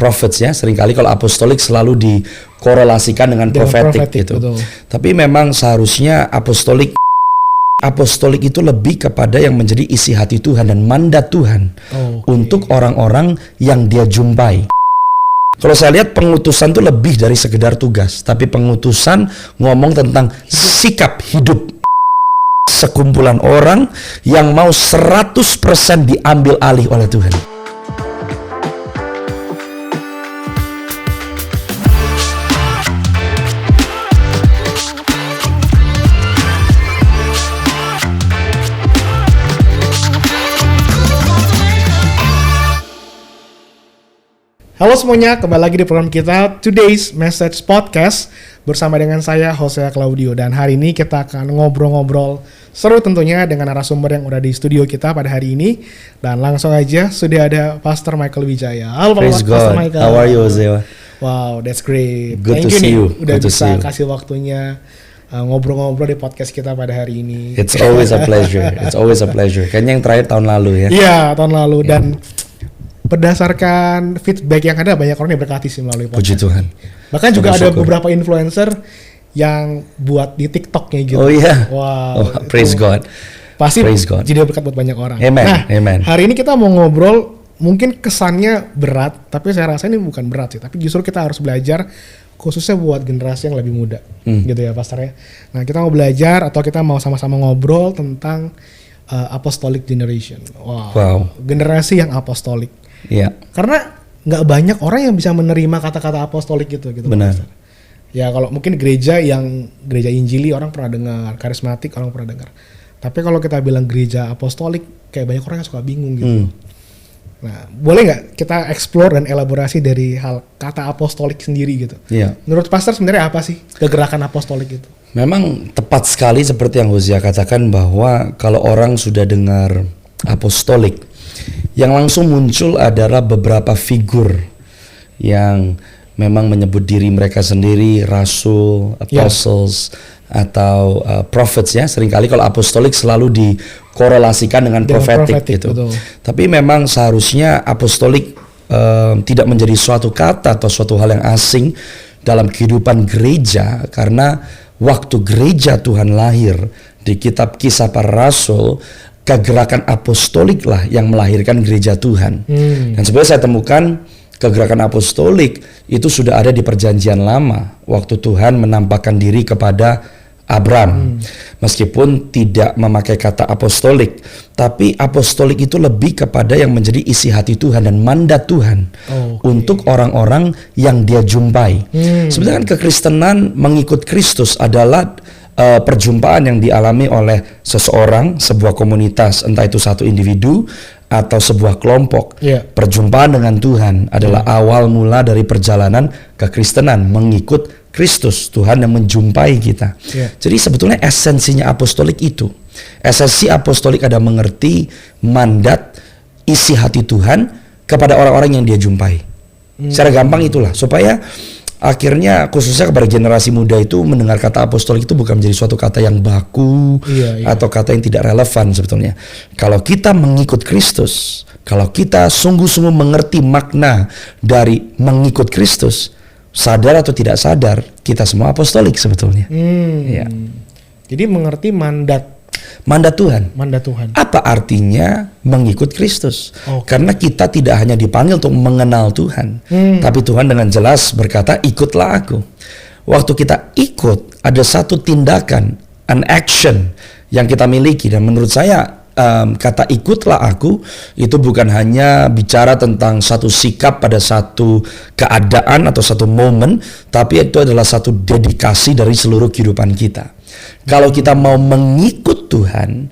prophets ya. Seringkali kalau apostolik selalu dikorelasikan dengan prophetic gitu. Betul. Tapi memang seharusnya apostolik itu lebih kepada yang menjadi isi hati Tuhan dan mandat Tuhan untuk orang-orang yang dia jumpai. Kalau saya lihat pengutusan itu lebih dari sekedar tugas, tapi pengutusan ngomong tentang sikap hidup sekumpulan orang yang mau 100% diambil alih oleh Tuhan. Halo semuanya, kembali lagi di program kita Today's Message Podcast bersama dengan saya Hosea Claudio, dan hari ini kita akan ngobrol-ngobrol seru tentunya dengan narasumber yang udah di studio kita pada hari ini. Dan langsung aja sudah ada Pastor Michael Wijaya. Halo Pastor Michael. How are you, Hosea? Wow, that's great. Good Thank to see you. Udah Good bisa kasih waktunya ngobrol-ngobrol di podcast kita pada hari ini. It's always a pleasure. It's always a pleasure. Kayaknya yang terakhir tahun lalu ya. Iya, tahun lalu. Dan berdasarkan feedback yang ada, banyak orang yang berkati sih melalui podcast. Puji Tuhan. Bahkan juga ada beberapa influencer yang buat di TikToknya gitu. Oh iya. Wow. Praise God. Pasti Praise God. jadi berkat buat banyak orang. Amen. Nah, Amen. hari ini kita mau ngobrol, mungkin kesannya berat, tapi saya rasa ini bukan berat sih. Tapi justru kita harus belajar, khususnya buat generasi yang lebih muda, gitu ya Pastor ya. Nah, kita mau belajar atau kita mau sama-sama ngobrol tentang apostolic generation. Wow. Generasi yang apostolik. Iya. Karena nggak banyak orang yang bisa menerima kata-kata apostolik gitu. Benar. Pastor. Ya kalau mungkin gereja Injili orang pernah dengar, karismatik orang pernah dengar. Tapi kalau kita bilang gereja apostolik, kayak banyak orang yang suka bingung gitu. Nah, boleh nggak kita explore dan elaborasi dari hal kata apostolik sendiri gitu? Iya. Menurut Pastor sebenarnya apa sih kegerakan apostolik itu? Memang tepat sekali seperti yang Hosea katakan, bahwa kalau orang sudah dengar apostolik, yang langsung muncul adalah beberapa figur yang memang menyebut diri mereka sendiri rasul, apostles, atau prophets ya. Seringkali kalau apostolik selalu dikorelasikan dengan prophetic gitu. Betul. Tapi memang seharusnya apostolik tidak menjadi suatu kata atau suatu hal yang asing dalam kehidupan gereja, karena waktu gereja Tuhan lahir di kitab Kisah Para Rasul, kegerakan apostolik lah yang melahirkan gereja Tuhan. Dan sebenarnya saya temukan kegerakan apostolik itu sudah ada di Perjanjian Lama, waktu Tuhan menampakkan diri kepada Abram. Meskipun tidak memakai kata apostolik, tapi apostolik itu lebih kepada yang menjadi isi hati Tuhan dan mandat Tuhan untuk orang-orang yang dia jumpai. Sebenarnya kan kekristenan mengikut Kristus adalah perjumpaan yang dialami oleh seseorang, sebuah komunitas, entah itu satu individu atau sebuah kelompok. Perjumpaan dengan Tuhan adalah awal mula dari perjalanan kekristenan, mengikut Kristus, Tuhan yang menjumpai kita. Jadi sebetulnya esensinya apostolik itu. Esensi apostolik ada mengerti mandat isi hati Tuhan kepada orang-orang yang dia jumpai. Secara gampang itulah, supaya akhirnya khususnya kepada generasi muda itu mendengar kata apostolik itu bukan menjadi suatu kata yang baku atau kata yang tidak relevan sebetulnya. Kalau kita mengikut Kristus, kalau kita sungguh-sungguh mengerti makna dari mengikut Kristus, sadar atau tidak sadar, kita semua apostolik sebetulnya. Jadi mengerti mandat Tuhan. Apa artinya mengikut Kristus? Karena kita tidak hanya dipanggil untuk mengenal Tuhan, tapi Tuhan dengan jelas berkata, ikutlah aku. Waktu kita ikut, ada satu tindakan, an action yang kita miliki. Dan menurut saya kata ikutlah aku itu bukan hanya bicara tentang satu sikap pada satu keadaan atau satu momen, tapi itu adalah satu dedikasi dari seluruh kehidupan kita. Kalau kita mau mengikut Tuhan,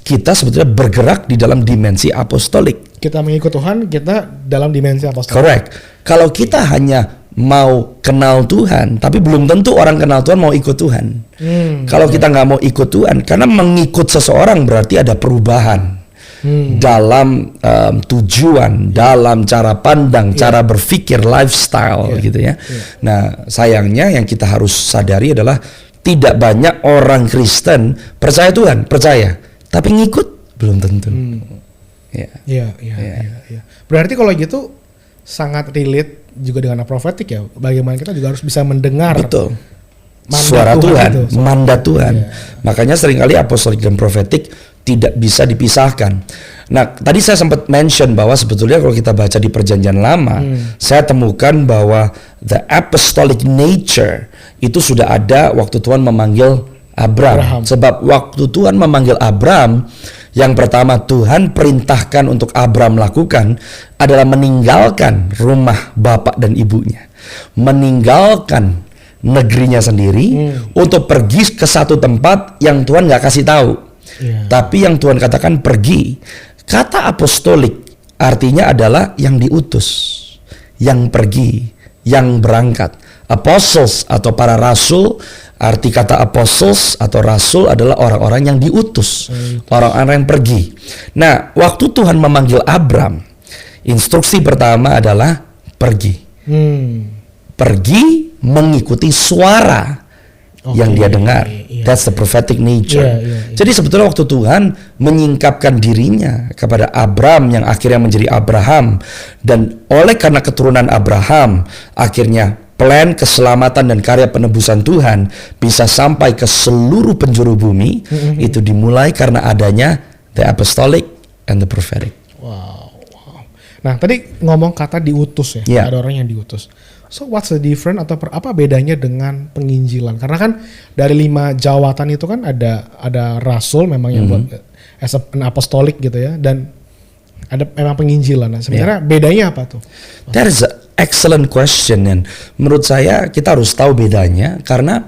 kita sebetulnya bergerak di dalam dimensi apostolik. Kita mengikut Tuhan, kita dalam dimensi apostolik. Correct. Kalau kita hanya mau kenal Tuhan, tapi belum tentu orang kenal Tuhan mau ikut Tuhan. Kalau kita nggak mau ikut Tuhan, karena mengikut seseorang berarti ada perubahan dalam tujuan, dalam cara pandang, cara berpikir, lifestyle gitu ya. Nah, sayangnya yang kita harus sadari adalah tidak banyak orang Kristen percaya Tuhan, tapi ngikut belum tentu. Iya. Berarti kalau gitu sangat relate juga dengan profetik ya. Bagaimana kita juga harus bisa mendengar. Betul. Mandat Suara Tuhan, itu. mandat Tuhan. Yeah. Makanya seringkali apostolik dan profetik tidak bisa dipisahkan. Nah, tadi saya sempat mention bahwa sebetulnya kalau kita baca di Perjanjian Lama, saya temukan bahwa the apostolic nature itu sudah ada waktu Tuhan memanggil Abraham. Sebab waktu Tuhan memanggil Abraham, yang pertama Tuhan perintahkan untuk Abraham lakukan adalah meninggalkan rumah bapak dan ibunya, meninggalkan negerinya sendiri untuk pergi ke satu tempat yang Tuhan nggak kasih tahu. Tapi yang Tuhan katakan pergi. Kata apostolik artinya adalah yang diutus, yang pergi, yang berangkat. Apostles atau para rasul, arti kata apostles atau rasul adalah orang-orang yang diutus, orang-orang yang pergi. Nah, waktu Tuhan memanggil Abram, instruksi pertama adalah pergi. Pergi mengikuti suara yang dia dengar. That's the prophetic nature. Jadi sebetulnya waktu Tuhan menyingkapkan dirinya kepada Abram yang akhirnya menjadi Abraham, dan oleh karena keturunan Abraham akhirnya plan keselamatan dan karya penebusan Tuhan bisa sampai ke seluruh penjuru bumi, itu dimulai karena adanya the apostolic and the prophetic. Wow. Nah, tadi ngomong kata diutus ya, ada orang yang diutus. So what's the difference atau apa bedanya dengan penginjilan? Karena kan dari 5 jawatan itu kan ada rasul memang yang buat as an apostolik gitu ya, dan ada memang penginjilan. Nah, sebenarnya bedanya apa tuh? That is an excellent question, dan menurut saya kita harus tahu bedanya, karena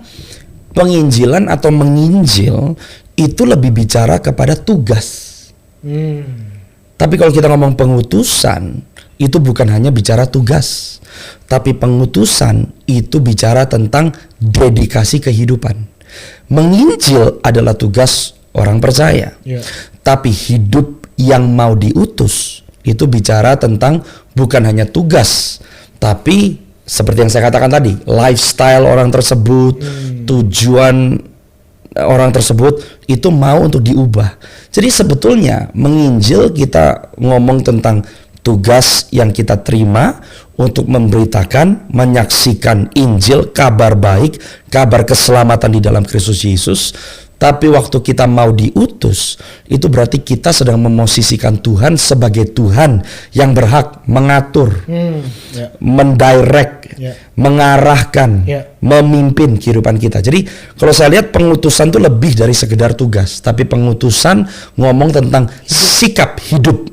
penginjilan atau menginjil itu lebih bicara kepada tugas. Tapi kalau kita ngomong pengutusan, itu bukan hanya bicara tugas, tapi pengutusan itu bicara tentang dedikasi kehidupan. Menginjil adalah tugas orang percaya, tapi hidup yang mau diutus itu bicara tentang bukan hanya tugas, tapi seperti yang saya katakan tadi, lifestyle orang tersebut, tujuan orang tersebut itu mau untuk diubah. Jadi sebetulnya menginjil kita ngomong tentang tugas yang kita terima untuk memberitakan, menyaksikan Injil, kabar baik, kabar keselamatan di dalam Kristus Yesus. Tapi waktu kita mau diutus, itu berarti kita sedang memosisikan Tuhan sebagai Tuhan yang berhak mengatur, mendirect, mengarahkan, memimpin kehidupan kita. Jadi kalau saya lihat pengutusan itu lebih dari sekedar tugas, tapi pengutusan ngomong tentang sikap hidup.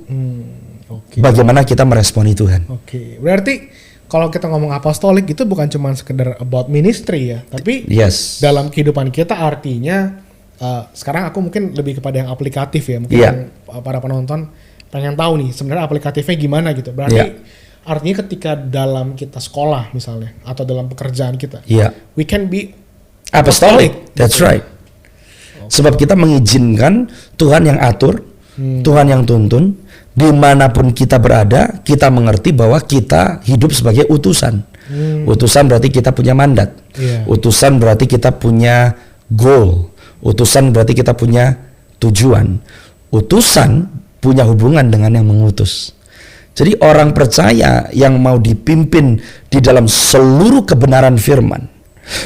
Bagaimana kita meresponi Tuhan. Berarti kalau kita ngomong apostolik itu bukan cuma sekedar about ministry ya, tapi dalam kehidupan kita artinya sekarang aku mungkin lebih kepada yang aplikatif ya, mungkin yang para penonton pengen tahu nih sebenarnya aplikatifnya gimana gitu. Berarti artinya ketika dalam kita sekolah misalnya atau dalam pekerjaan kita, we can be apostolic. That's right. Sebab kita mengizinkan Tuhan yang atur, Tuhan yang tuntun. Dimanapun kita berada, kita mengerti bahwa kita hidup sebagai utusan. Utusan berarti kita punya mandat. Utusan berarti kita punya goal. Utusan berarti kita punya tujuan. Utusan punya hubungan dengan yang mengutus. Jadi orang percaya yang mau dipimpin di dalam seluruh kebenaran firman.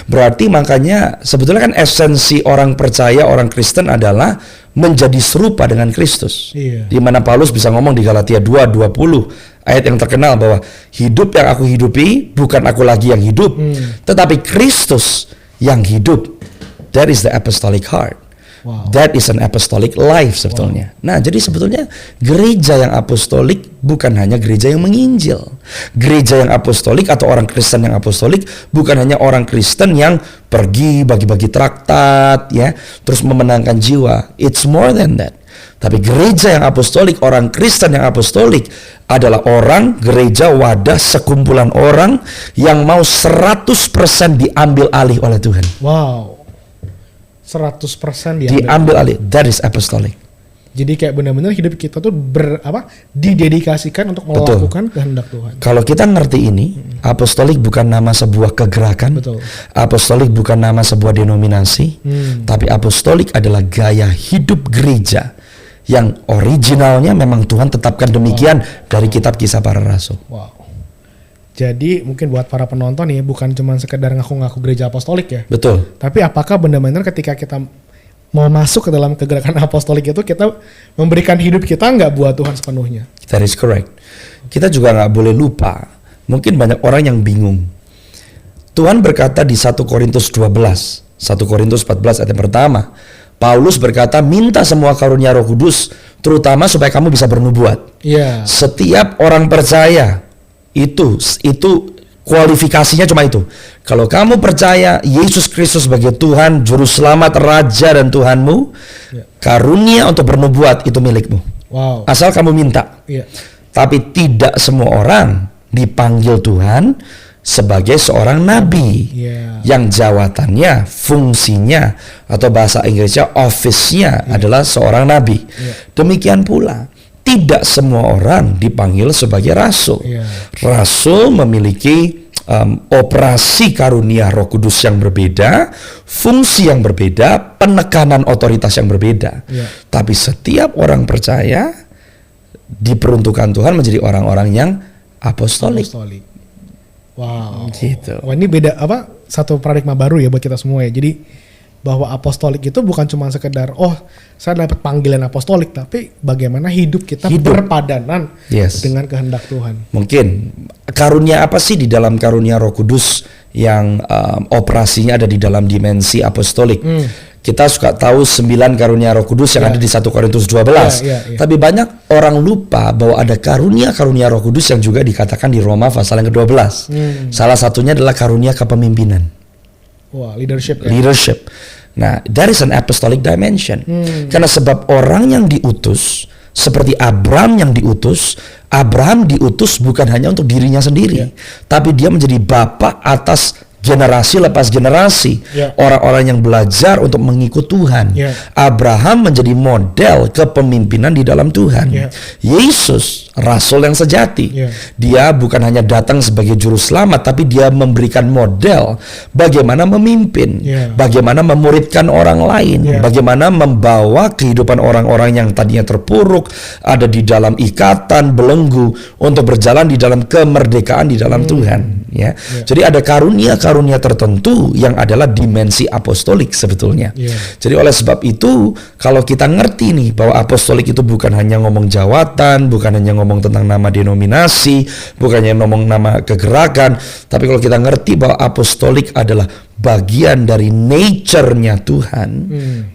Berarti makanya sebetulnya kan esensi orang percaya, orang Kristen adalah menjadi serupa dengan Kristus. Di mana Paulus bisa ngomong di Galatia 2:20, ayat yang terkenal bahwa hidup yang aku hidupi bukan aku lagi yang hidup, tetapi Kristus yang hidup. That is the apostolic heart. That is an apostolic life sebetulnya. Nah, jadi sebetulnya gereja yang apostolik bukan hanya gereja yang menginjil. Gereja yang apostolik atau orang Kristen yang apostolik bukan hanya orang Kristen yang pergi bagi-bagi traktat ya, terus memenangkan jiwa. It's more than that. Tapi gereja yang apostolik, orang Kristen yang apostolik adalah orang, gereja, wadah, sekumpulan orang yang mau 100% diambil alih oleh Tuhan. 100% diambil alih. That is apostolic. Jadi kayak benar-benar hidup kita tuh didedikasikan untuk melakukan kehendak Tuhan. Kalau kita ngerti ini, apostolik bukan nama sebuah kegerakan. Apostolik bukan nama sebuah denominasi, tapi apostolik adalah gaya hidup gereja yang originalnya memang Tuhan tetapkan demikian dari kitab Kisah Para Rasul. Jadi mungkin buat para penonton nih, bukan cuma sekedar ngaku-ngaku gereja apostolik ya. Betul. Tapi apakah benar-benar ketika kita mau masuk ke dalam kegerakan apostolik itu, kita memberikan hidup kita nggak buat Tuhan sepenuhnya? That is correct. Kita juga nggak boleh lupa, mungkin banyak orang yang bingung. Tuhan berkata di 1 Korintus 12, 1 Korintus 14 ayat yang pertama, Paulus berkata, minta semua karunia Roh Kudus, terutama supaya kamu bisa bernubuat. Iya. Setiap orang percaya itu kualifikasinya cuma itu. Kalau kamu percaya Yesus Kristus sebagai Tuhan, Juru Selamat, Raja dan Tuhanmu, karunia untuk bernubuat itu milikmu. Wow. Asal kamu minta. Iya. Tapi tidak semua orang dipanggil Tuhan sebagai seorang nabi. Yang jawatannya, fungsinya, atau bahasa Inggrisnya office-nya adalah seorang nabi. Demikian pula tidak semua orang dipanggil sebagai rasul. Rasul memiliki operasi karunia Roh Kudus yang berbeda, fungsi yang berbeda, penekanan otoritas yang berbeda. Tapi setiap orang percaya diperuntukkan Tuhan menjadi orang-orang yang apostolik. Wow. Gitu. Wah, ini beda satu paradigma baru ya buat kita semua ya. Jadi bahwa apostolik itu bukan cuma sekedar saya dapat panggilan apostolik, tapi bagaimana hidup kita berpadanan dengan kehendak Tuhan. Mungkin karunia apa sih di dalam karunia Roh Kudus yang operasinya ada di dalam dimensi apostolik? Kita suka tahu 9 karunia Roh Kudus yang ada di 1 Korintus 12. Tapi banyak orang lupa bahwa ada karunia-karunia Roh Kudus yang juga dikatakan di Roma pasal yang ke-12. Salah satunya adalah karunia kepemimpinan. Wah, leadership. Leadership. Nah, that is an apostolic dimension. Karena sebab orang yang diutus, seperti Abraham yang diutus, Abraham diutus bukan hanya untuk dirinya sendiri, tapi dia menjadi bapa atas generasi lepas generasi, orang-orang yang belajar untuk mengikut Tuhan. Abraham menjadi model kepemimpinan di dalam Tuhan. Yesus, rasul yang sejati, dia bukan hanya datang sebagai juru selamat, tapi dia memberikan model bagaimana memimpin, bagaimana memuridkan orang lain, bagaimana membawa kehidupan orang-orang yang tadinya terpuruk, ada di dalam ikatan belenggu, untuk berjalan di dalam kemerdekaan di dalam Tuhan. Jadi ada karunia tertentu yang adalah dimensi apostolik sebetulnya. Jadi oleh sebab itu, kalau kita ngerti nih bahwa apostolik itu bukan hanya ngomong jawatan, bukan hanya ngomong tentang nama denominasi, bukan hanya ngomong nama kegerakan, tapi kalau kita ngerti bahwa apostolik adalah bagian dari nature-nya Tuhan,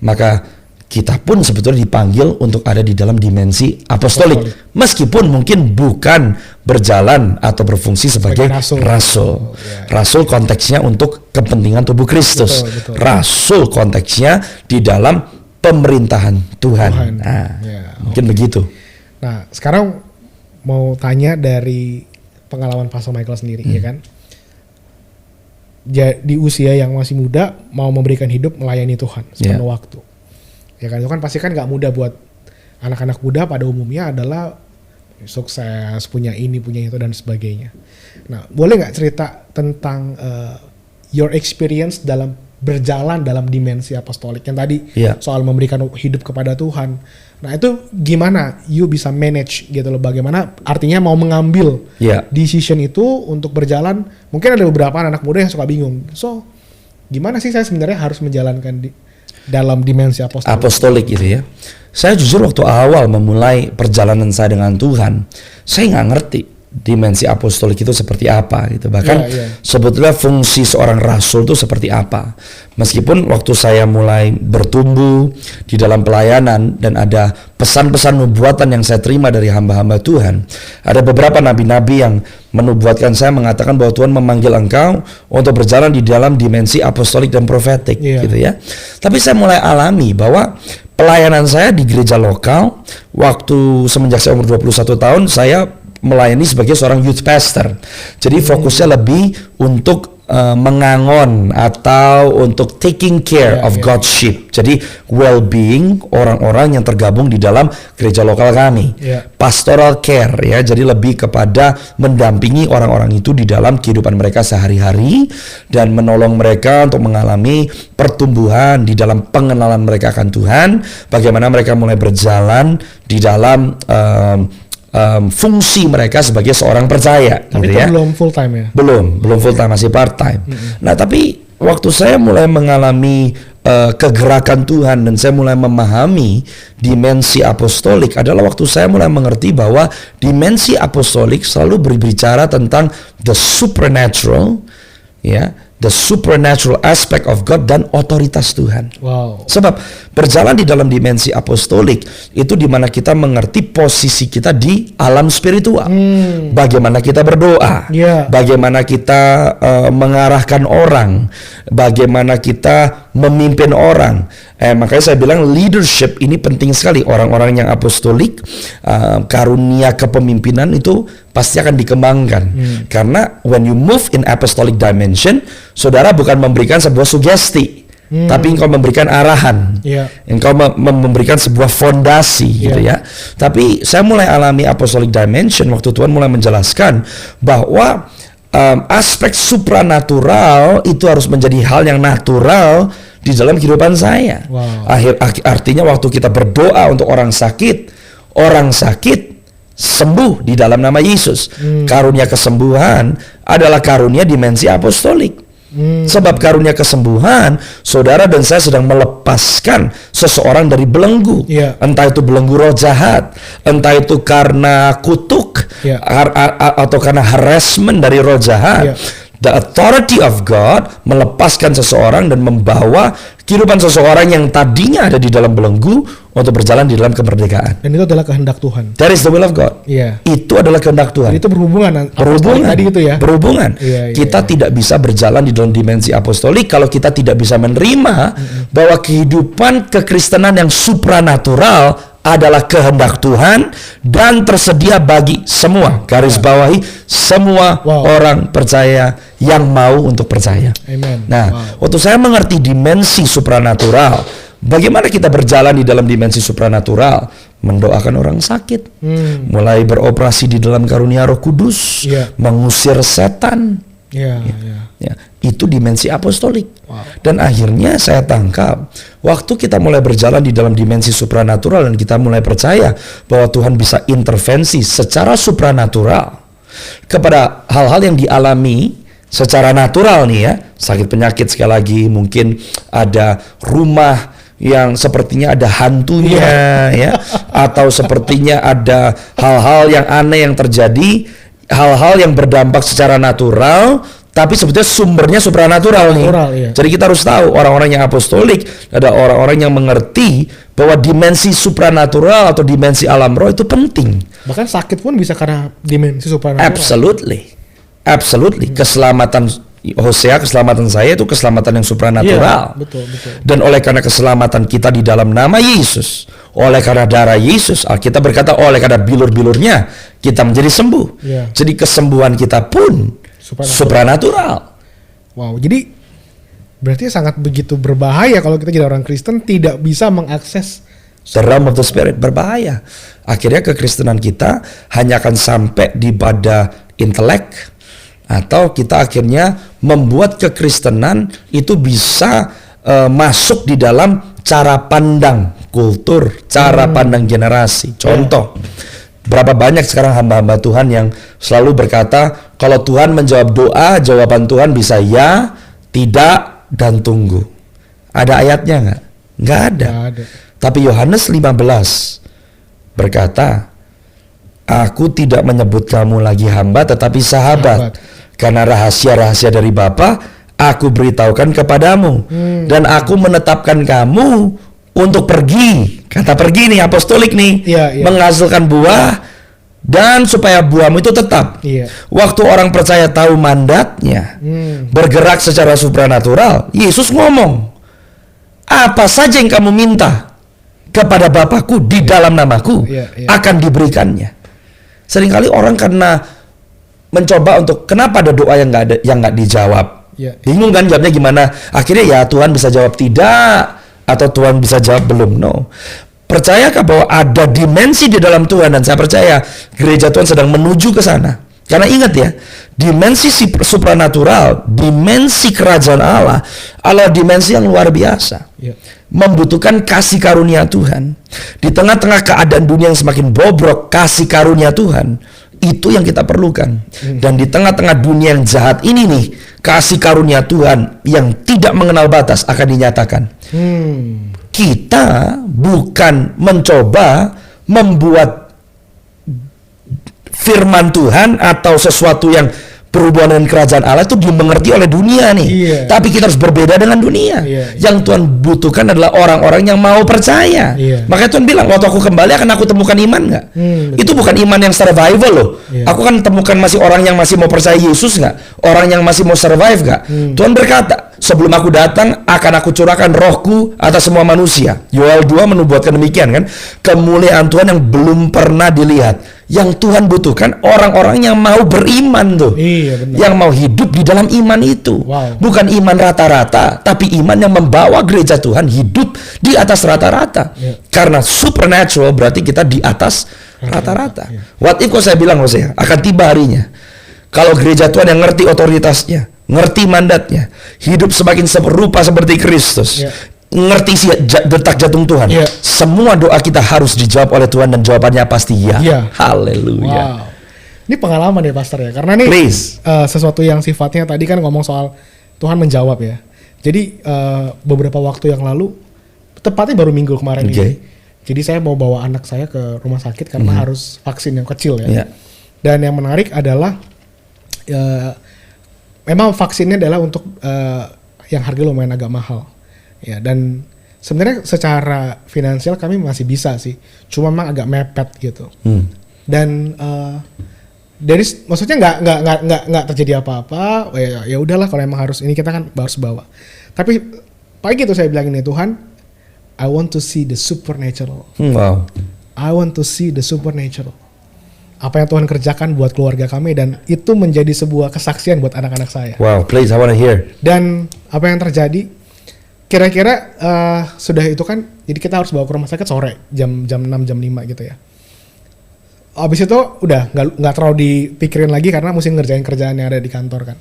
maka kita pun sebetulnya dipanggil untuk ada di dalam dimensi apostolik. Meskipun mungkin bukan berjalan atau berfungsi sebagai rasul. Rasul konteksnya untuk kepentingan tubuh Kristus. Rasul konteksnya di dalam pemerintahan Tuhan. Mungkin begitu. Nah, sekarang mau tanya dari pengalaman Pastor Michael sendiri, ya kan? Di usia yang masih muda, mau memberikan hidup melayani Tuhan sepenuh waktu. Ya kan, itu kan pasti kan gak mudah buat anak-anak muda pada umumnya adalah sukses, punya ini, punya itu, dan sebagainya. Nah, boleh gak cerita tentang your experience dalam berjalan dalam dimensi apostolik yang tadi soal memberikan hidup kepada Tuhan. Nah, itu gimana you bisa manage gitu loh, bagaimana artinya mau mengambil decision itu untuk berjalan. Mungkin ada beberapa anak muda yang suka bingung. So, gimana sih saya sebenarnya harus menjalankan dalam dimensi apostolik gitu ya. Saya jujur waktu awal memulai perjalanan saya dengan Tuhan, saya nggak ngerti dimensi apostolik itu seperti apa gitu. Bahkan sebetulnya fungsi seorang rasul itu seperti apa. Meskipun waktu saya mulai bertumbuh di dalam pelayanan dan ada pesan-pesan nubuatan yang saya terima dari hamba-hamba Tuhan, ada beberapa nabi-nabi yang menubuatkan saya, mengatakan bahwa Tuhan memanggil engkau untuk berjalan di dalam dimensi apostolik dan profetik gitu ya. Tapi saya mulai alami bahwa pelayanan saya di gereja lokal, waktu semenjak saya umur 21 tahun, saya melayani sebagai seorang youth pastor. Jadi fokusnya lebih untuk mengangon atau untuk taking care of God's sheep. Jadi well-being orang-orang yang tergabung di dalam gereja lokal kami. Pastoral care ya. Jadi lebih kepada mendampingi orang-orang itu di dalam kehidupan mereka sehari-hari dan menolong mereka untuk mengalami pertumbuhan di dalam pengenalan mereka akan Tuhan. Bagaimana mereka mulai berjalan di dalam fungsi mereka sebagai seorang percaya. Tapi gitu itu ya. belum full time ya? Belum full time, masih part time. Nah, tapi waktu saya mulai mengalami kegerakan Tuhan dan saya mulai memahami dimensi apostolik adalah waktu saya mulai mengerti bahwa dimensi apostolik selalu berbicara tentang the supernatural, ya, the supernatural aspect of God dan otoritas Tuhan. Wow. Sebab berjalan di dalam dimensi apostolik itu di mana kita mengerti posisi kita di alam spiritual. Bagaimana kita berdoa, Yeah. bagaimana kita mengarahkan orang, bagaimana kita memimpin orang. Makanya saya bilang leadership ini penting sekali. Orang-orang yang apostolik, karunia kepemimpinan itu pasti akan dikembangkan. Karena when you move in apostolic dimension, saudara bukan memberikan sebuah sugesti, tapi engkau memberikan arahan. Yeah. Engkau memberikan sebuah fondasi gitu ya. Tapi saya mulai alami apostolic dimension waktu Tuhan mulai menjelaskan bahwa aspek supranatural itu harus menjadi hal yang natural di dalam kehidupan saya. Wow. Artinya waktu kita berdoa untuk orang sakit sembuh di dalam nama Yesus. Karunia kesembuhan adalah karunia dimensi apostolik. Sebab karunia kesembuhan, saudara dan saya sedang melepaskan seseorang dari belenggu. Yeah. Entah itu belenggu roh jahat, entah itu karena kutuk, Yeah. atau karena harassment dari roh jahat. Yeah. The authority of God melepaskan seseorang dan membawa kehidupan seseorang yang tadinya ada di dalam belenggu untuk berjalan di dalam kemerdekaan. Dan itu adalah kehendak Tuhan. That is the will of God. Iya. Itu adalah kehendak Tuhan. Dan itu berhubungan Berhubungan tadi itu ya. Berhubungan. Iya, Kita tidak bisa berjalan di dalam dimensi apostolik kalau kita tidak bisa menerima bahwa kehidupan kekristenan yang supranatural adalah kehendak Tuhan dan tersedia bagi semua. Garis bawahi semua orang percaya yang mau untuk percaya. Amen. Nah, waktu saya mengerti dimensi supranatural, bagaimana kita berjalan di dalam dimensi supranatural? Mendoakan orang sakit, mulai beroperasi di dalam karunia Roh Kudus, Yeah. mengusir setan. Iya, Ya, itu dimensi apostolik. Wow. Dan akhirnya saya tangkap waktu kita mulai berjalan di dalam dimensi supranatural dan kita mulai percaya bahwa Tuhan bisa intervensi secara supranatural kepada hal-hal yang dialami secara natural nih ya, sakit penyakit sekali lagi, mungkin ada rumah yang sepertinya ada hantunya ya, atau sepertinya ada hal-hal yang aneh yang terjadi, hal-hal yang berdampak secara natural tapi sebetulnya sumbernya supranatural nih. Iya. Jadi kita harus tahu orang-orang yang apostolik ada orang-orang yang mengerti bahwa dimensi supranatural atau dimensi alam roh itu penting. Bahkan sakit pun bisa karena dimensi supranatural. Absolutely. Keselamatan Hosea, keselamatan saya itu keselamatan yang supranatural. Iya, betul. Dan oleh karena keselamatan kita di dalam nama Yesus, oleh karena darah Yesus, Alkitab berkata oleh karena bilur-bilurnya kita menjadi sembuh. Iya. Jadi kesembuhan kita pun supranatural. Wow, jadi berarti sangat begitu berbahaya kalau kita jadi orang Kristen tidak bisa mengakses The realm of the spirit, berbahaya. Akhirnya kekristenan kita hanya akan sampai di pada intelek, atau kita akhirnya membuat kekristenan itu bisa masuk di dalam cara pandang kultur, cara pandang generasi. Contoh, berapa banyak sekarang hamba-hamba Tuhan yang selalu berkata kalau Tuhan menjawab doa, jawaban Tuhan bisa ya, tidak, dan tunggu. Ada ayatnya nggak? Nggak ada. Tapi Yohanes 15 berkata, aku tidak menyebut kamu lagi hamba tetapi sahabat. Karena rahasia-rahasia dari Bapa aku beritahukan kepadamu. Dan aku menetapkan kamu untuk pergi. Kata pergi nih, apostolik nih. Menghasilkan buah dan supaya buahmu itu tetap. Waktu orang percaya tahu mandatnya, bergerak secara supranatural, Yesus ngomong, apa saja yang kamu minta kepada Bapakku di dalam namaku akan diberikannya. Seringkali orang karena mencoba untuk kenapa ada doa yang nggak dijawab, bingung kan jawabnya gimana. Akhirnya ya Tuhan bisa jawab tidak, atau Tuhan bisa jawab belum. No. Percayakah bahwa ada dimensi di dalam Tuhan? Dan saya percaya gereja Tuhan sedang menuju ke sana. Karena ingat ya, dimensi supranatural, dimensi kerajaan Allah adalah dimensi yang luar biasa. membutuhkan kasih karunia Tuhan. Di tengah-tengah keadaan dunia yang semakin bobrok, kasih karunia Tuhan itu yang kita perlukan. Dan di tengah-tengah dunia yang jahat ini nih, kasih karunia Tuhan yang tidak mengenal batas akan dinyatakan. Kita bukan mencoba membuat firman Tuhan atau sesuatu yang berhubungan dengan kerajaan Allah itu dimengerti oleh dunia nih. Tapi kita harus berbeda dengan dunia. Yang Tuhan butuhkan adalah orang-orang yang mau percaya. Makanya Tuhan bilang, waktu aku kembali akan aku temukan iman nggak? Itu bukan iman yang survival loh. Aku kan temukan masih orang yang masih mau percaya Yesus nggak? Orang yang masih mau survive nggak? Tuhan berkata, sebelum aku datang akan aku curahkan rohku atas semua manusia. Yoel 2 menubuatkan demikian kan. Kemuliaan Tuhan yang belum pernah dilihat. Yang Tuhan butuhkan orang-orang yang mau beriman tuh. Yang mau hidup di dalam iman itu. Bukan iman rata-rata, tapi iman yang membawa gereja Tuhan hidup di atas rata-rata. Karena supernatural berarti kita di atas rata-rata. What if kalau saya bilang akan tiba harinya kalau gereja Tuhan yang ngerti otoritasnya, ngerti mandatnya, hidup semakin serupa seperti Kristus, ngerti isi detak jantung Tuhan, semua doa kita harus dijawab oleh Tuhan dan jawabannya pasti ya. Haleluya. Ini pengalaman ya Pastor ya, karena nih sesuatu yang sifatnya tadi kan ngomong soal Tuhan menjawab ya. Jadi beberapa waktu yang lalu, tepatnya baru minggu kemarin ini, jadi saya mau bawa anak saya ke rumah sakit karena harus vaksin yang kecil ya. Dan yang menarik adalah memang vaksinnya adalah untuk yang harga lumayan agak mahal. Ya, dan sebenarnya secara finansial kami masih bisa sih, cuma memang agak mepet gitu. Dan dari maksudnya nggak terjadi apa-apa. Ya udahlah kalau emang harus ini kita kan harus bawa. Tapi pagi itu saya bilang ini, Tuhan, I want to see the supernatural. I want to see the supernatural. Apa yang Tuhan kerjakan buat keluarga kami, dan itu menjadi sebuah kesaksian buat anak-anak saya. Please, I want to hear. Dan apa yang terjadi? Kira-kira sudah itu kan, jadi kita harus bawa ke rumah sakit sore jam 6 jam 5 gitu ya. Abis itu udah nggak terlalu dipikirin lagi karena mesti ngerjain kerjaan yang ada di kantor kan.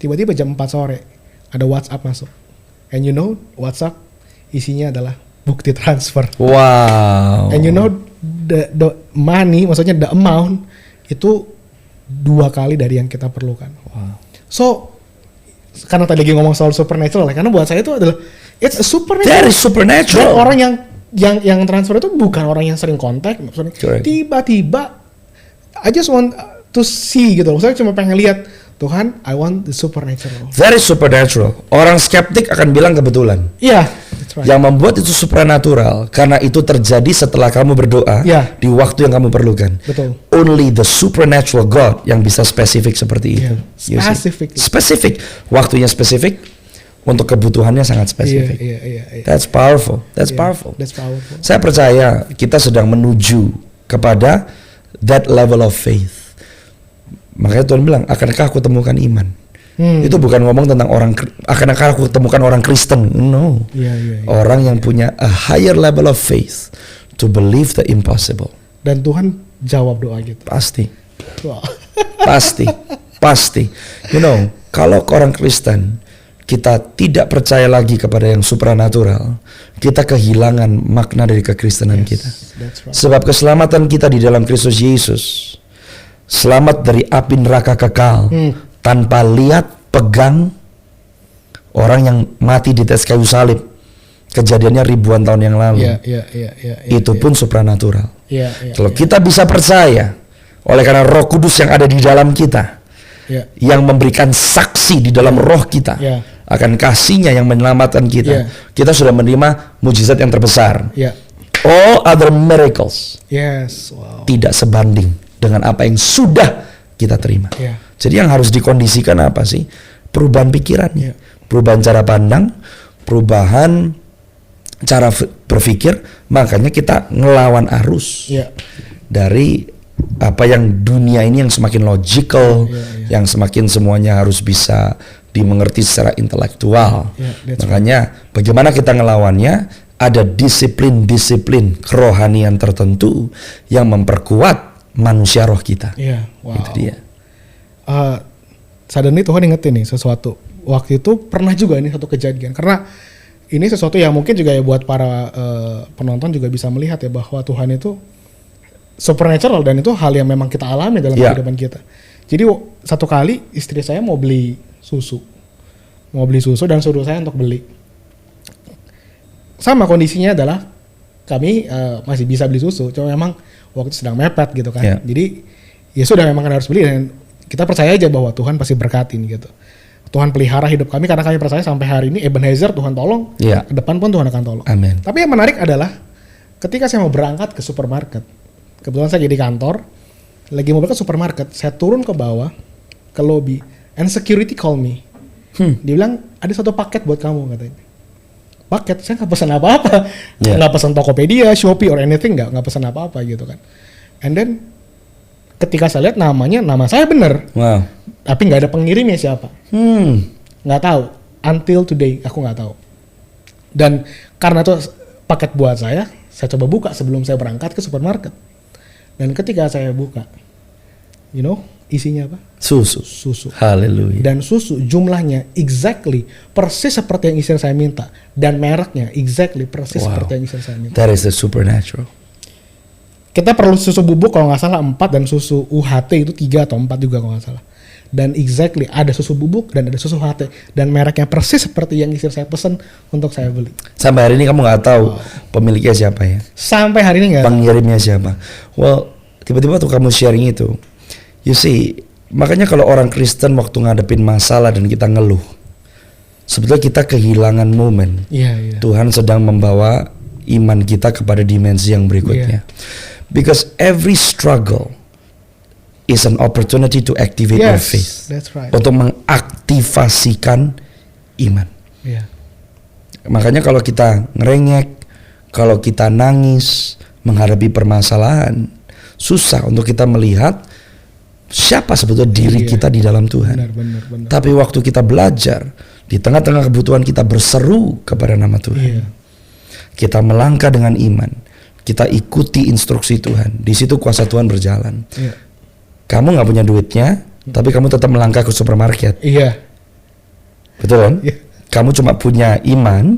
Tiba-tiba jam 4 sore ada WhatsApp masuk. And you know WhatsApp isinya adalah bukti transfer. And you know the money, maksudnya the amount itu 2 kali dari yang kita perlukan. So karena tadi lagi ngomong soal supernatural, karena buat saya itu adalah it's a supernatural. That is supernatural. Dan orang yang transfer itu bukan orang yang sering kontak, maksudnya tiba-tiba I just want to see gitu. Saya cuma pengen lihat, Tuhan, I want the supernatural. That is supernatural. Orang skeptik akan bilang kebetulan. That's right. Yang membuat itu supernatural karena itu terjadi setelah kamu berdoa di waktu yang kamu perlukan. Betul. Only the supernatural God yang bisa spesifik seperti itu. Spesifik. Waktunya spesifik, untuk kebutuhannya sangat spesifik. That's powerful. That's powerful. Saya percaya kita sedang menuju kepada that level of faith. Makanya Tuhan bilang, akankah aku temukan iman? Itu bukan ngomong tentang akankah aku temukan orang Kristen? No. Orang yang punya a higher level of faith to believe the impossible. Dan Tuhan jawab doa gitu. Pasti. Pasti. You know, kalau orang Kristen kita tidak percaya lagi kepada yang supranatural, kita kehilangan makna dari kekristenan kita. Right. Sebab keselamatan kita di dalam Kristus Yesus, selamat dari api neraka kekal, tanpa lihat, pegang, orang yang mati di atas kayu salib, kejadiannya ribuan tahun yang lalu. Itu pun supranatural. Kalau kita bisa percaya, oleh karena Roh Kudus yang ada di dalam kita, yang memberikan saksi di dalam roh kita, akan kasihnya yang menyelamatkan kita, kita sudah menerima mujizat yang terbesar. All other miracles tidak sebanding dengan apa yang sudah kita terima. Jadi yang harus dikondisikan apa sih? Perubahan pikiran, perubahan cara pandang, perubahan cara berpikir. Makanya kita ngelawan arus dari apa yang dunia ini yang semakin logical, yang semakin semuanya harus bisa dimengerti secara intelektual. Makanya bagaimana kita ngelawannya? Ada disiplin-disiplin kerohanian tertentu yang memperkuat manusia roh kita. Itu dia. Suddenly Tuhan ingetin nih sesuatu. Waktu itu pernah juga ini satu kejadian, karena ini sesuatu yang mungkin juga ya buat para penonton juga bisa melihat ya bahwa Tuhan itu supernatural dan itu hal yang memang kita alami dalam kehidupan kita. Jadi satu kali istri saya mau beli susu dan suruh saya untuk beli. Sama kondisinya adalah kami masih bisa beli susu, cuma memang waktu itu sedang mepet gitu kan. Jadi ya sudah memang harus beli dan kita percaya aja bahwa Tuhan pasti berkatin gitu. Tuhan pelihara hidup kami karena kami percaya sampai hari ini Ebenezer Tuhan tolong, ke depan pun Tuhan akan tolong. Amin. Tapi yang menarik adalah ketika saya mau berangkat ke supermarket, kebetulan saya jadi kantor, lagi mau berangkat ke supermarket, saya turun ke bawah, ke lobby, and security call me. Dia bilang ada satu paket buat kamu katanya. Paket, saya nggak pesan apa-apa, nggak pesan Tokopedia, Shopee, or anything, nggak pesan apa-apa gitu kan. And then ketika saya lihat nama saya bener. Wow. Tapi nggak ada pengirimnya siapa. Nggak tahu. Until today aku nggak tahu. Dan karena itu paket buat saya coba buka sebelum saya berangkat ke supermarket. Dan ketika saya buka, isinya apa? Susu. Haleluya. Dan susu jumlahnya exactly persis seperti yang istri saya minta. Dan mereknya exactly persis seperti yang istri saya minta. That is the supernatural. Kita perlu susu bubuk kalau nggak salah 4 dan susu UHT itu 3 atau 4 juga kalau nggak salah. Dan exactly ada susu bubuk dan ada susu UHT dan mereknya persis seperti yang istri saya pesan untuk saya beli. Sampai hari ini kamu nggak tahu pemiliknya siapa ya? Sampai hari ini nggak. Pengirimnya siapa? Well, tiba-tiba tuh kamu sharing itu, you see, makanya kalau orang Kristen waktu ngadepin masalah dan kita ngeluh, sebetulnya kita kehilangan momen. Tuhan sedang membawa iman kita kepada dimensi yang berikutnya. Because every struggle is an opportunity to activate your faith. That's right. Untuk mengaktifasikan iman. Makanya kalau kita ngerengek, kalau kita nangis menghadapi permasalahan, susah untuk kita melihat siapa sebetulnya diri kita di dalam Tuhan. Benar. Tapi waktu kita belajar, di tengah-tengah kebutuhan kita berseru kepada nama Tuhan. Kita melangkah dengan iman. Kita ikuti instruksi Tuhan. Di situ kuasa Tuhan berjalan. Kamu nggak punya duitnya, tapi kamu tetap melangkah ke supermarket. Betul kan? Kamu cuma punya iman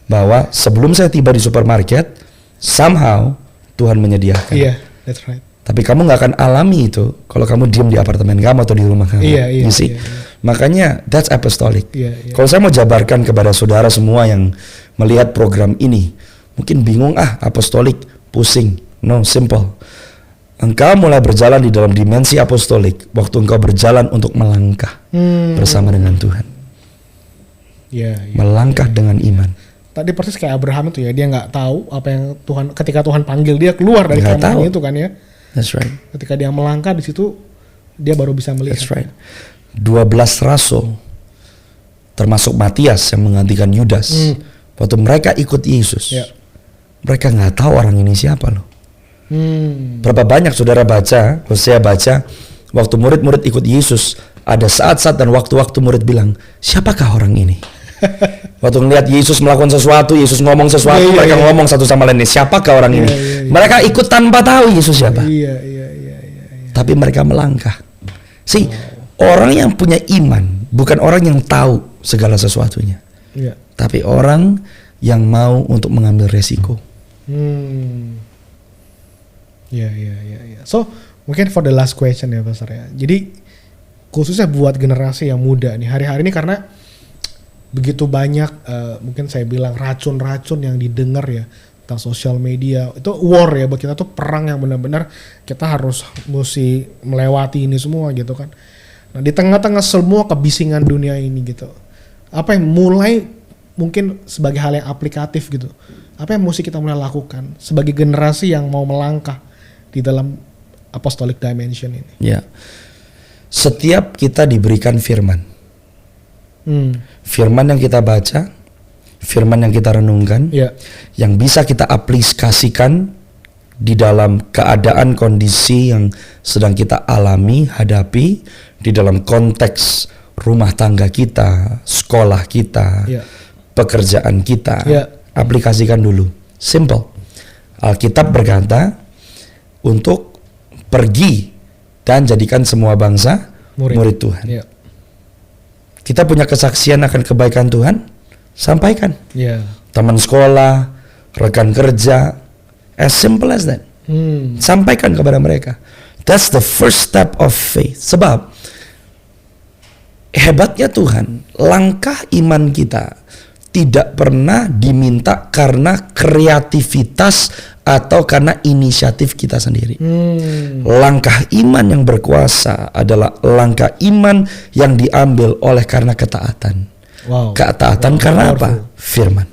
bahwa sebelum saya tiba di supermarket, somehow Tuhan menyediakan. That's right. Tapi kamu nggak akan alami itu kalau kamu diam di apartemen kamu atau di rumah kamu. You see? Makanya that's apostolic. Kalau saya mau jabarkan kepada saudara semua yang melihat program ini, mungkin bingung, apostolik, pusing. No, simple. Engkau mulai berjalan di dalam dimensi apostolik waktu engkau berjalan untuk melangkah bersama dengan Tuhan. Melangkah dengan iman. Tadi persis kayak Abraham itu ya, dia nggak tahu apa yang Tuhan, ketika Tuhan panggil dia keluar dari kemah itu kan ya. That's right. Ketika dia melangkah di situ, dia baru bisa melihat. That's right. 12 rasul, termasuk Matias yang menggantikan Yudas, waktu mereka ikut Yesus, mereka nggak tahu orang ini siapa loh. Berapa banyak saudara baca, Hosea baca, waktu murid-murid ikut Yesus, ada saat-saat dan waktu-waktu murid bilang, siapakah orang ini? Waktu ngeliat Yesus melakukan sesuatu, Yesus ngomong sesuatu, mereka ngomong satu sama lain, siapakah orang ini? Mereka ikut tanpa tahu Yesus siapa. Tapi mereka melangkah. Orang yang punya iman bukan orang yang tahu segala sesuatunya, tapi orang yang mau untuk mengambil resiko. So mungkin for the last question ya Pastor ya. Jadi khususnya buat generasi yang muda nih hari-hari ini, karena begitu banyak mungkin saya bilang racun-racun yang didengar ya tentang sosial media. Itu war ya buat kita, tuh perang yang benar-benar kita harus mesti melewati ini semua gitu kan. Nah di tengah-tengah semua kebisingan dunia ini gitu, apa yang mulai mungkin sebagai hal yang aplikatif gitu, apa yang mesti kita mulai lakukan sebagai generasi yang mau melangkah di dalam apostolic dimension ini? Setiap kita diberikan firman, firman yang kita baca, firman yang kita renungkan, yang bisa kita aplikasikan di dalam keadaan kondisi yang sedang kita alami, hadapi, di dalam konteks rumah tangga kita, sekolah kita, pekerjaan kita. Aplikasikan dulu. Simple. Alkitab berkata untuk pergi dan jadikan semua bangsa murid Tuhan. Kita punya kesaksian akan kebaikan Tuhan, sampaikan. teman sekolah, rekan kerja, as simple as that. Sampaikan kepada mereka. That's the first step of faith. Sebab hebatnya Tuhan, langkah iman kita tidak pernah diminta karena kreativitas atau karena inisiatif kita sendiri. Langkah iman yang berkuasa adalah langkah iman yang diambil oleh karena ketaatan. Ketaatan karena apa? Firman.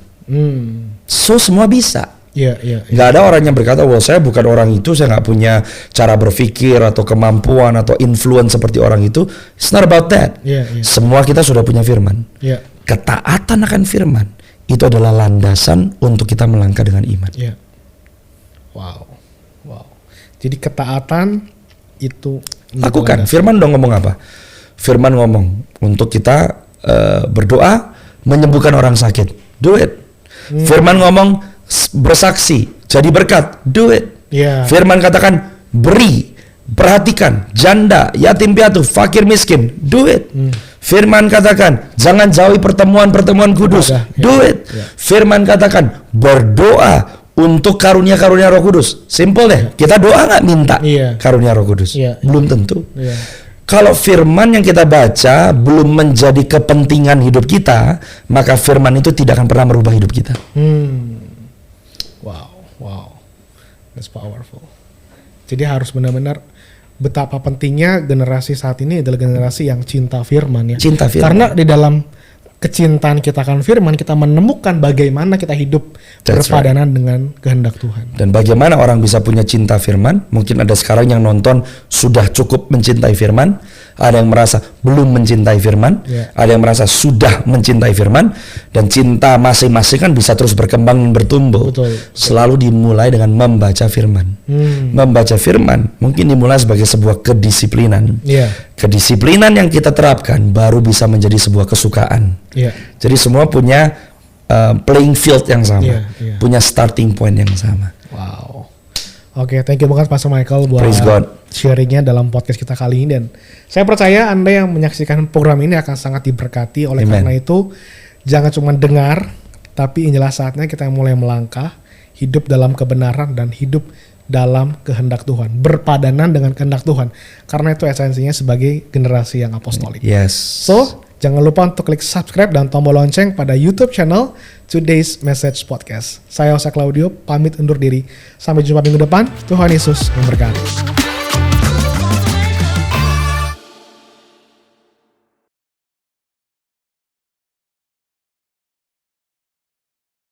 So semua bisa. Gak ada orang yang berkata, wah saya bukan orang itu, saya gak punya cara berpikir atau kemampuan atau influence seperti orang itu. It's not about that. Semua kita sudah punya firman. Ketaatan akan firman itu adalah landasan untuk kita melangkah dengan iman. Wow. Jadi ketaatan itu lakukan. Firman dong ngomong apa? Firman ngomong untuk kita berdoa menyembuhkan orang sakit. Do it. Firman ngomong bersaksi jadi berkat. Do it. Firman katakan beri, perhatikan janda, yatim piatu, fakir miskin. Do it. Firman katakan jangan jauhi pertemuan-pertemuan kudus. Do it. Firman katakan berdoa untuk karunia-karunia Roh Kudus. Simple deh. Kita doa nggak minta karunia Roh Kudus? Belum tentu. Kalau firman yang kita baca belum menjadi kepentingan hidup kita, maka firman itu tidak akan pernah merubah hidup kita. Wow. That's powerful. Jadi harus benar-benar betapa pentingnya generasi saat ini adalah generasi yang cinta firman ya. Cinta firman. Karena di dalam kecintaan kita akan firman, kita menemukan bagaimana kita hidup berpadanan dengan kehendak Tuhan. Dan bagaimana orang bisa punya cinta firman? Mungkin ada sekarang yang nonton sudah cukup mencintai firman, ada yang merasa belum mencintai firman, ada yang merasa sudah mencintai firman, dan cinta masing-masing kan bisa terus berkembang dan bertumbuh. Betul. Selalu dimulai dengan membaca firman. Membaca firman mungkin dimulai sebagai sebuah kedisiplinan. Kedisiplinan yang kita terapkan baru bisa menjadi sebuah kesukaan. Jadi semua punya playing field yang sama, punya starting point yang sama. Wow. Oke, thank you banget Pastor Michael buat sharingnya dalam podcast kita kali ini, dan saya percaya Anda yang menyaksikan program ini akan sangat diberkati. Oleh karena itu, jangan cuma dengar, tapi inilah saatnya kita mulai melangkah, hidup dalam kebenaran dan hidup dalam kehendak Tuhan, berpadanan dengan kehendak Tuhan. Karena itu esensinya sebagai generasi yang apostolik. So, jangan lupa untuk klik subscribe dan tombol lonceng pada YouTube channel Today's Message Podcast. Saya Osa Claudio, pamit undur diri. Sampai jumpa minggu depan. Tuhan Yesus memberkati.